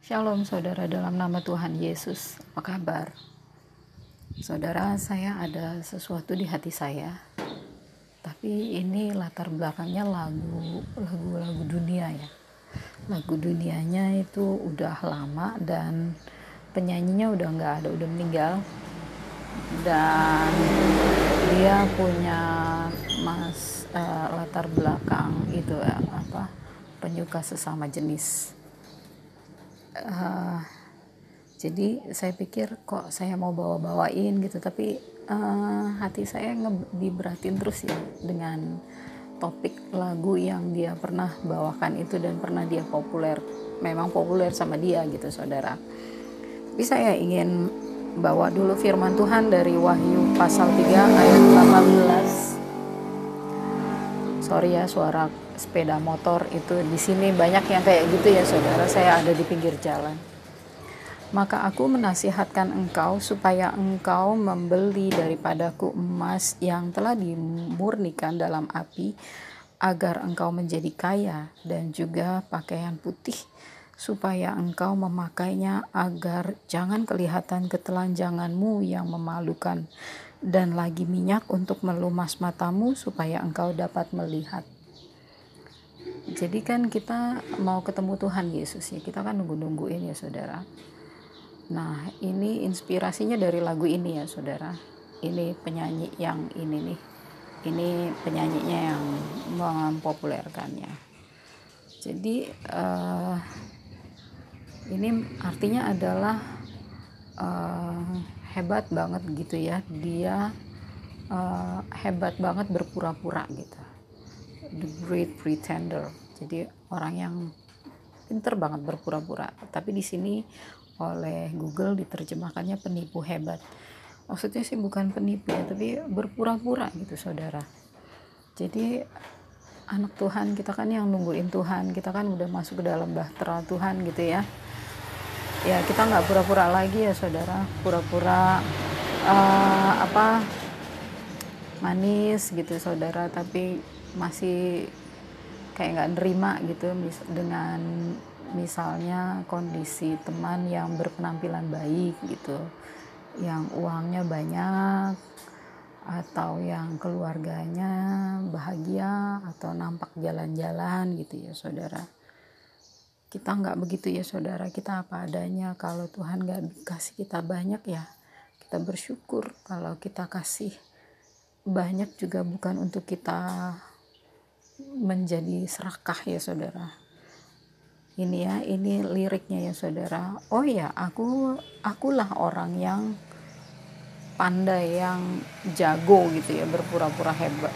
Shalom saudara, dalam nama Tuhan Yesus, apa kabar? Saudara, saya ada sesuatu di hati saya, tapi ini latar belakangnya lagu dunia ya. Lagu dunianya itu udah lama dan penyanyinya udah nggak ada, udah meninggal. Dan dia punya latar belakang itu penyuka sesama jenis. Jadi saya pikir kok saya mau bawa-bawain gitu, tapi hati saya diberatin terus ya dengan topik lagu yang dia pernah bawakan itu dan pernah dia memang populer sama dia gitu saudara. Tapi saya ingin bawa dulu firman Tuhan dari Wahyu pasal 3 ayat 18. Sorry ya, suara sepeda motor itu di sini banyak yang kayak gitu ya saudara. Saya ada di pinggir jalan. Maka aku menasihatkan engkau supaya engkau membeli daripadaku emas yang telah dimurnikan dalam api, agar engkau menjadi kaya, dan juga pakaian putih, supaya engkau memakainya, agar jangan kelihatan ketelanjanganmu yang memalukan, dan lagi minyak untuk melumas matamu, supaya engkau dapat melihat. Jadi kan kita mau ketemu Tuhan Yesus ya, kita kan nungguin ya saudara. Nah, ini inspirasinya dari lagu ini ya saudara. Ini penyanyi yang ini nih. Ini penyanyinya yang mempopulerkannya. Jadi ini artinya adalah hebat banget gitu ya. Dia hebat banget berpura-pura gitu. The Great Pretender. Jadi orang yang pinter banget berpura-pura. Tapi di sini oleh Google diterjemahkannya penipu hebat. Maksudnya sih bukan penipu ya, tapi berpura-pura gitu saudara. Jadi anak Tuhan, kita kan yang nungguin Tuhan, kita kan udah masuk ke dalam bahtera Tuhan gitu ya. Ya kita nggak pura-pura lagi ya saudara, pura-pura manis gitu saudara, tapi masih kayak nggak nerima gitu dengan misalnya kondisi teman yang berpenampilan baik gitu, yang uangnya banyak, atau yang keluarganya bahagia, atau nampak jalan-jalan gitu ya saudara. Kita nggak begitu ya saudara, kita apa adanya. Kalau Tuhan nggak kasih kita banyak ya kita bersyukur. Kalau kita kasih banyak juga bukan untuk kita menjadi serakah ya saudara. Ini ya, ini liriknya ya saudara. Oh ya, akulah orang yang pandai, yang jago gitu ya, berpura-pura hebat,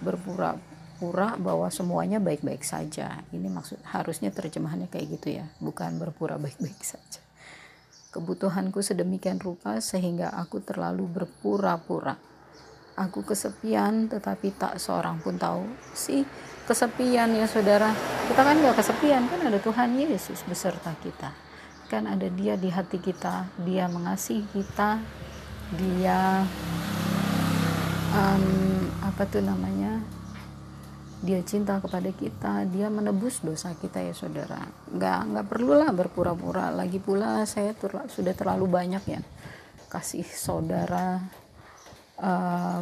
berpura-pura bahwa semuanya baik-baik saja. Ini maksud, harusnya terjemahannya kayak gitu ya, bukan berpura baik-baik saja. Kebutuhanku sedemikian rupa sehingga aku terlalu berpura-pura. Aku kesepian tetapi tak seorang pun tahu. Kesepian ya saudara, kita kan gak kesepian, kan ada Tuhan Yesus beserta kita, kan ada dia di hati kita, dia mengasihi kita, dia dia cinta kepada kita, dia menebus dosa kita ya saudara. Nggak perlulah berpura-pura. Lagi pula saya sudah terlalu banyak ya kasih saudara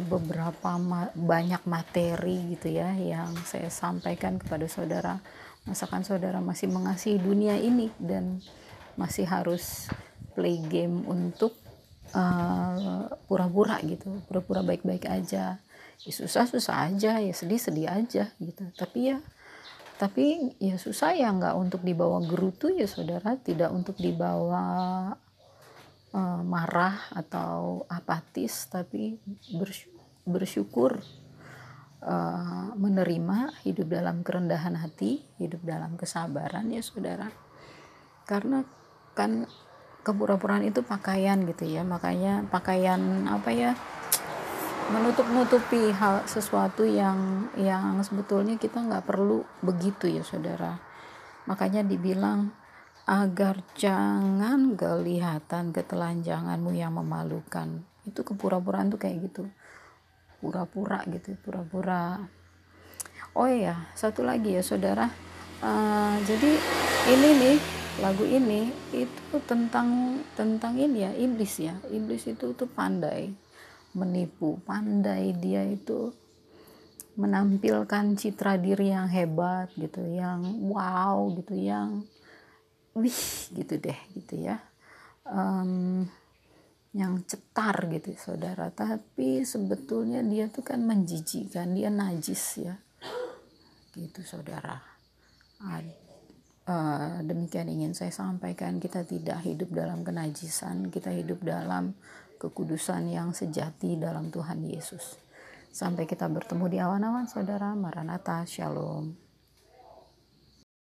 beberapa banyak materi gitu ya yang saya sampaikan kepada saudara. Masakan saudara masih mengasihi dunia ini dan masih harus play game untuk pura-pura gitu, pura-pura baik-baik aja, ya susah-susah aja, ya sedih-sedih aja gitu. Tapi ya susah ya, nggak untuk dibawa gerutu ya saudara, tidak untuk dibawa marah atau apatis, tapi bersyukur, menerima, hidup dalam kerendahan hati, hidup dalam kesabaran ya saudara. Karena kan kepura-puraan itu pakaian gitu ya, makanya pakaian menutupi hal sesuatu yang sebetulnya kita nggak perlu begitu ya saudara. Makanya dibilang agar jangan kelihatan ketelanjanganmu yang memalukan. Itu kepura-puraan tuh kayak gitu, pura-pura gitu, pura-pura. Oh iya, satu lagi ya saudara, Jadi ini nih, lagu ini itu tentang ini ya, iblis ya. Iblis itu tuh pandai menipu, pandai dia itu menampilkan citra diri yang hebat gitu, yang wow gitu, yang wih gitu deh gitu ya. Yang cetar gitu saudara, tapi sebetulnya dia tuh kan menjijikkan, dia najis ya gitu saudara. Demikian ingin saya sampaikan, kita tidak hidup dalam kenajisan, kita hidup dalam kekudusan yang sejati dalam Tuhan Yesus. Sampai kita bertemu di awan-awan saudara. Maranatha, Shalom.